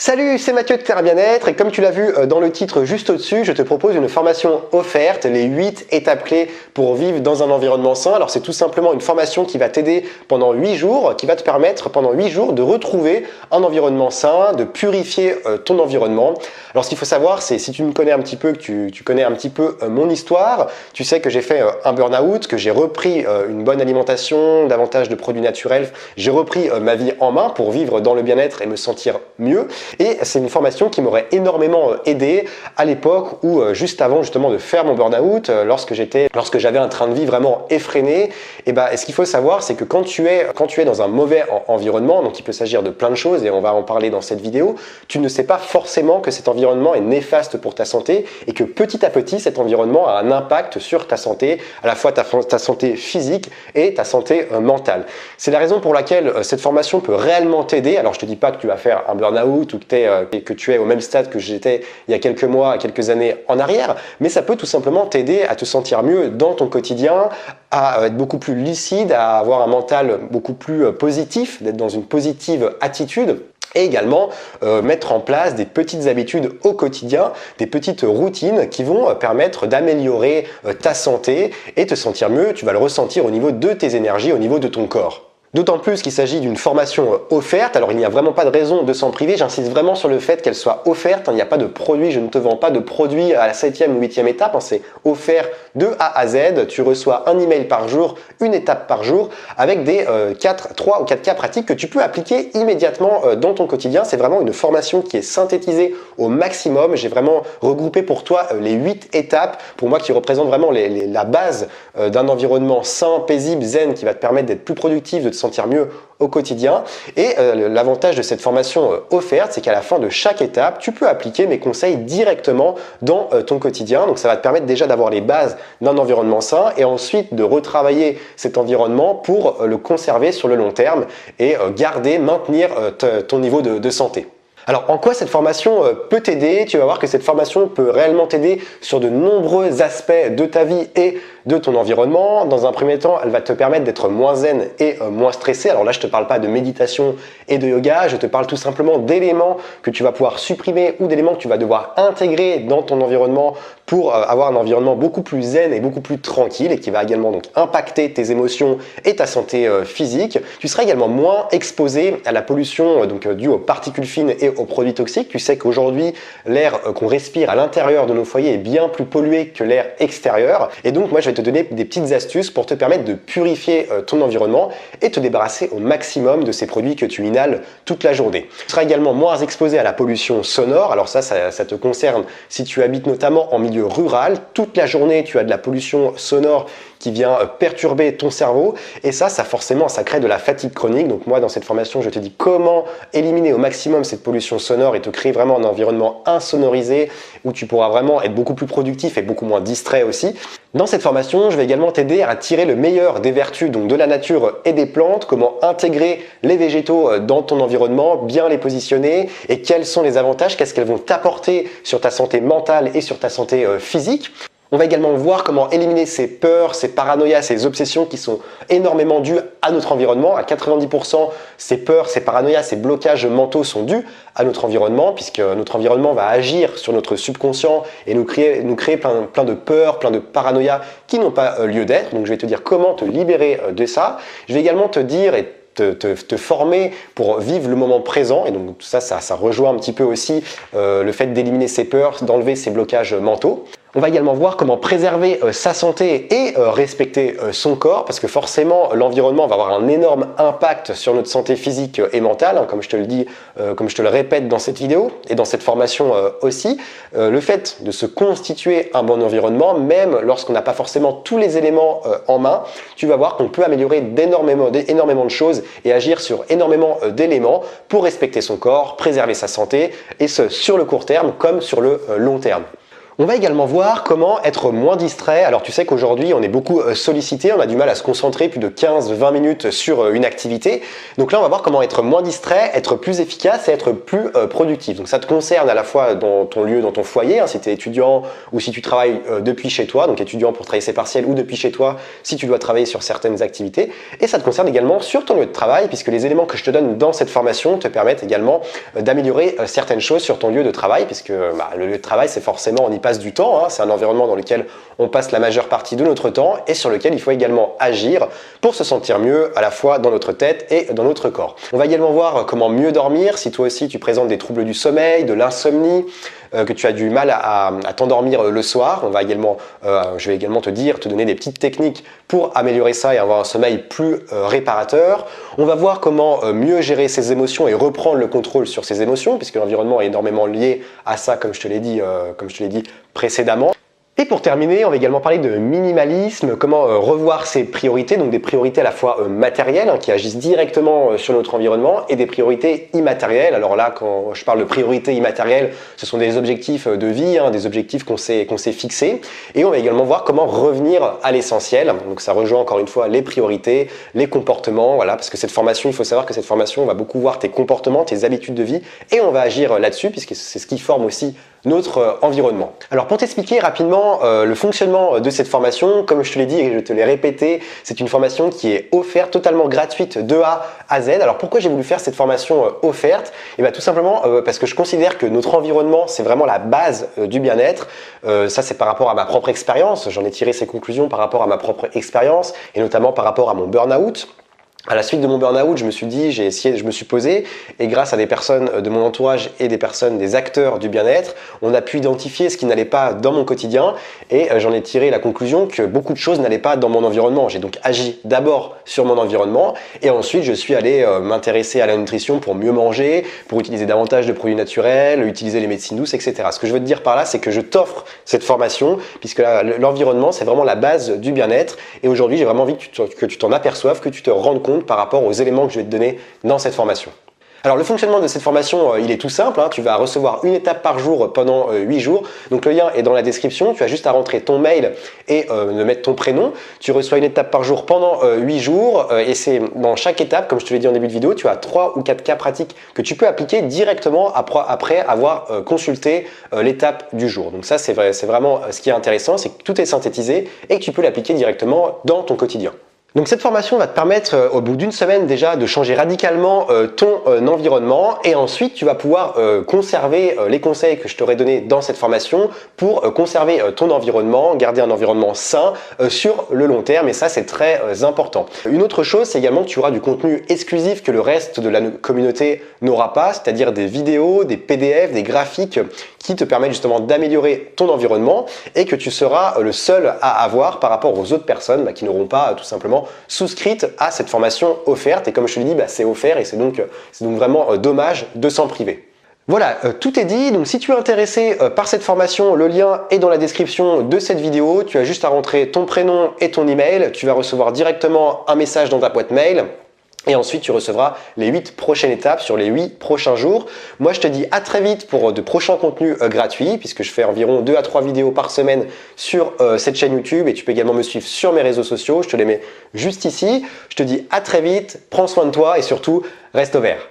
Salut, c'est Mathieu de Terre Bien-être et comme tu l'as vu dans le titre juste au-dessus, je te propose une formation offerte, les 8 étapes clés pour vivre dans un environnement sain. Alors c'est tout simplement une formation qui va t'aider pendant 8 jours, qui va te permettre pendant 8 jours de retrouver un environnement sain, de purifier ton environnement. Alors ce qu'il faut savoir, c'est si tu me connais un petit peu, que tu connais un petit peu mon histoire, tu sais que j'ai fait un burn-out, que j'ai repris une bonne alimentation, davantage de produits naturels, j'ai repris ma vie en main pour vivre dans le bien-être et me sentir mieux. Et c'est une formation qui m'aurait énormément aidé à l'époque où, juste avant justement de faire mon burn-out, lorsque j'avais un train de vie vraiment effréné, et ce qu'il faut savoir, c'est que quand tu es dans un mauvais environnement, donc il peut s'agir de plein de choses et on va en parler dans cette vidéo, tu ne sais pas forcément que cet environnement est néfaste pour ta santé et que petit à petit, cet environnement a un impact sur ta santé, à la fois ta santé physique et ta santé mentale. C'est la raison pour laquelle cette formation peut réellement t'aider. Alors je te dis pas que tu vas faire un burn-out ou que tu es au même stade que j'étais il y a quelques mois, quelques années en arrière, mais ça peut tout simplement t'aider à te sentir mieux dans ton quotidien, à être beaucoup plus lucide, à avoir un mental beaucoup plus positif, d'être dans une positive attitude. Et également mettre en place des petites habitudes au quotidien, des petites routines qui vont permettre d'améliorer ta santé et te sentir mieux. Tu vas le ressentir au niveau de tes énergies, au niveau de ton corps. D'autant plus qu'il s'agit d'une formation offerte, alors il n'y a vraiment pas de raison de s'en priver, j'insiste vraiment sur le fait qu'elle soit offerte, il n'y a pas de produit, je ne te vends pas de produit à la 7e ou 8e étape, c'est offert de A à Z, tu reçois un email par jour, une étape par jour, avec des 3 ou 4 cas pratiques que tu peux appliquer immédiatement dans ton quotidien. C'est vraiment une formation qui est synthétisée au maximum, j'ai vraiment regroupé pour toi les 8 étapes, pour moi qui représentent vraiment la base d'un environnement sain, paisible, zen, qui va te permettre d'être plus productif, de te sentir mieux au quotidien. Et l'avantage de cette formation offerte, c'est qu'à la fin de chaque étape, tu peux appliquer mes conseils directement dans ton quotidien. Donc ça va te permettre déjà d'avoir les bases d'un environnement sain et ensuite de retravailler cet environnement pour le conserver sur le long terme et maintenir ton niveau de santé. Alors, en quoi cette formation peut t'aider? Tu vas voir que cette formation peut réellement t'aider sur de nombreux aspects de ta vie et de ton environnement. Dans un premier temps, elle va te permettre d'être moins zen et moins stressé. Alors là, je ne te parle pas de méditation et de yoga, je te parle tout simplement d'éléments que tu vas pouvoir supprimer ou d'éléments que tu vas devoir intégrer dans ton environnement pour avoir un environnement beaucoup plus zen et beaucoup plus tranquille et qui va également donc impacter tes émotions et ta santé physique. Tu seras également moins exposé à la pollution due aux particules fines et aux produits toxiques. Tu sais qu'aujourd'hui, l'air qu'on respire à l'intérieur de nos foyers est bien plus pollué que l'air extérieur. Et donc, moi, je vais te donner des petites astuces pour te permettre de purifier ton environnement et te débarrasser au maximum de ces produits que tu inhales toute la journée. Tu seras également moins exposé à la pollution sonore. Alors ça te concerne si tu habites notamment en milieu rural. Toute la journée, tu as de la pollution sonore qui vient perturber ton cerveau et ça forcément, ça crée de la fatigue chronique. Donc moi, dans cette formation, je te dis comment éliminer au maximum cette pollution sonore et te créer vraiment un environnement insonorisé où tu pourras vraiment être beaucoup plus productif et beaucoup moins distrait aussi. Dans cette formation, je vais également t'aider à tirer le meilleur des vertus donc de la nature et des plantes, comment intégrer les végétaux dans ton environnement, bien les positionner et quels sont les avantages, qu'est-ce qu'elles vont t'apporter sur ta santé mentale et sur ta santé physique. On va également voir comment éliminer ces peurs, ces paranoïas, ces obsessions qui sont énormément dues à notre environnement. À 90%, ces peurs, ces paranoïas, ces blocages mentaux sont dus à notre environnement puisque notre environnement va agir sur notre subconscient et nous créer plein de peurs, plein de paranoïas qui n'ont pas lieu d'être. Donc je vais te dire comment te libérer de ça. Je vais également te dire et te former pour vivre le moment présent et donc ça rejoint un petit peu aussi le fait d'éliminer ses peurs, d'enlever ces blocages mentaux. On va également voir comment préserver sa santé et respecter son corps parce que forcément l'environnement va avoir un énorme impact sur notre santé physique et mentale, comme je te le dis, comme je te le répète dans cette vidéo et dans cette formation aussi. Le fait de se constituer un bon environnement, même lorsqu'on n'a pas forcément tous les éléments en main, tu vas voir qu'on peut améliorer énormément de choses et agir sur énormément d'éléments pour respecter son corps, préserver sa santé et ce sur le court terme comme sur le long terme. On va également voir comment être moins distrait. Alors tu sais qu'aujourd'hui on est beaucoup sollicité, on a du mal à se concentrer plus de 15-20 minutes sur une activité. Donc là on va voir comment être moins distrait, être plus efficace et être plus productif. Donc ça te concerne à la fois dans ton lieu, dans ton foyer, hein, si tu es étudiant ou si tu travailles depuis chez toi, donc étudiant pour travailler ses partiels ou depuis chez toi si tu dois travailler sur certaines activités. Et ça te concerne également sur ton lieu de travail puisque les éléments que je te donne dans cette formation te permettent également d'améliorer certaines choses sur ton lieu de travail puisque le lieu de travail c'est forcément, on y passe du temps, hein. C'est un environnement dans lequel on passe la majeure partie de notre temps et sur lequel il faut également agir pour se sentir mieux à la fois dans notre tête et dans notre corps. On va également voir comment mieux dormir si toi aussi tu présentes des troubles du sommeil, de l'insomnie, que tu as du mal à t'endormir le soir. Je vais également te donner des petites techniques pour améliorer ça et avoir un sommeil plus réparateur. On va voir comment mieux gérer ses émotions et reprendre le contrôle sur ses émotions puisque l'environnement est énormément lié à ça comme je te l'ai dit précédemment. Et pour terminer, on va également parler de minimalisme, comment revoir ses priorités, donc des priorités à la fois matérielles hein, qui agissent directement sur notre environnement et des priorités immatérielles. Alors là, quand je parle de priorités immatérielles, ce sont des objectifs de vie, hein, des objectifs qu'on s'est fixés. Et on va également voir comment revenir à l'essentiel. Donc ça rejoint encore une fois les priorités, les comportements, voilà, parce que cette formation, il faut savoir que cette formation, on va beaucoup voir tes comportements, tes habitudes de vie et on va agir là-dessus puisque c'est ce qui forme aussi notre environnement. Alors pour t'expliquer rapidement le fonctionnement de cette formation, comme je te l'ai dit et je te l'ai répété, c'est une formation qui est offerte, totalement gratuite de A à Z. Alors pourquoi j'ai voulu faire cette formation offerte? Et bien tout simplement parce que je considère que notre environnement c'est vraiment la base du bien-être. Ça c'est par rapport à ma propre expérience, j'en ai tiré ces conclusions par rapport à ma propre expérience et notamment par rapport à mon burn-out. À la suite de mon burn-out, je me suis dit, je me suis posé et grâce à des personnes de mon entourage et des acteurs du bien-être, on a pu identifier ce qui n'allait pas dans mon quotidien et j'en ai tiré la conclusion que beaucoup de choses n'allaient pas dans mon environnement. J'ai donc agi d'abord sur mon environnement et ensuite je suis allé m'intéresser à la nutrition pour mieux manger, pour utiliser davantage de produits naturels, utiliser les médecines douces, etc. Ce que je veux te dire par là, c'est que je t'offre cette formation puisque l'environnement, c'est vraiment la base du bien-être et aujourd'hui, j'ai vraiment envie que tu t'en aperçoives, que tu te rendes compte par rapport aux éléments que je vais te donner dans cette formation. Alors le fonctionnement de cette formation, il est tout simple, hein. Tu vas recevoir une étape par jour pendant 8 jours. Donc le lien est dans la description, tu as juste à rentrer ton mail et de mettre ton prénom. Tu reçois une étape par jour pendant 8 jours et c'est dans chaque étape, comme je te l'ai dit en début de vidéo, tu as 3 ou 4 cas pratiques que tu peux appliquer directement après avoir consulté l'étape du jour. Donc ça c'est vraiment ce qui est intéressant, c'est que tout est synthétisé et que tu peux l'appliquer directement dans ton quotidien. Donc cette formation va te permettre au bout d'une semaine déjà de changer radicalement ton environnement et ensuite tu vas pouvoir conserver les conseils que je t'aurai donnés dans cette formation pour conserver ton environnement, garder un environnement sain sur le long terme et ça c'est très important. Une autre chose c'est également que tu auras du contenu exclusif que le reste de la communauté n'aura pas, c'est-à-dire des vidéos, des PDF, des graphiques qui te permettent justement d'améliorer ton environnement et que tu seras le seul à avoir par rapport aux autres personnes qui n'auront pas tout simplement souscrite à cette formation offerte et comme je te l'ai dit, c'est offert et c'est donc vraiment dommage de s'en priver. Voilà, tout est dit. Donc si tu es intéressé par cette formation, le lien est dans la description de cette vidéo. Tu as juste à rentrer ton prénom et ton email. Tu vas recevoir directement un message dans ta boîte mail. Et ensuite, tu recevras les 8 prochaines étapes sur les 8 prochains jours. Moi, je te dis à très vite pour de prochains contenus gratuits puisque je fais environ 2 à 3 vidéos par semaine sur cette chaîne YouTube et tu peux également me suivre sur mes réseaux sociaux. Je te les mets juste ici. Je te dis à très vite, prends soin de toi et surtout, reste au vert.